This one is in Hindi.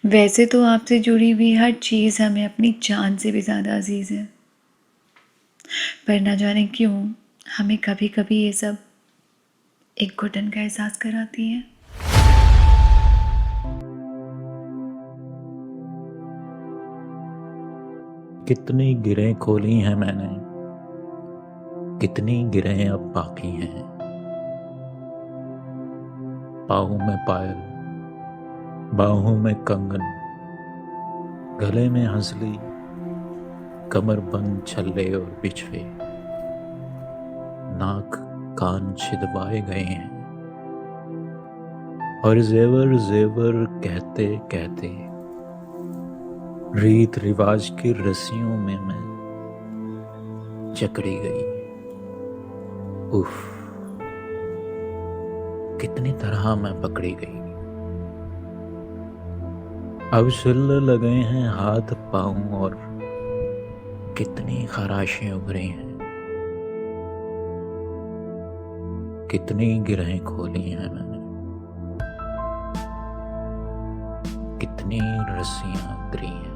वैसे तो आपसे जुड़ी हुई हर चीज़ हमें अपनी जान से भी ज़्यादा अजीज़ है, पर ना जाने क्यों हमें कभी कभी ये सब एक घुटन का एहसास कराती है। कितनी गिरें खोली हैं मैंने, कितनी गिरें अब बाकी हैं। पाँव में पायल, बाहों में कंगन, गले में हंसली, कमर बंद छल्ले और बिछवे, नाक कान छिदवाए गए हैं। और जेवर जेवर कहते कहते रीत रिवाज की रस्सियों में मैं जकड़ी गई। उफ, कितनी तरह मैं पकड़ी गई। अब छिल्ले लगे हैं हाथ पांव और कितनी खराशें उभरी हैं। कितनी गिरहें खोली हैं मैंने, कितनी रस्सियां उतरी हैं।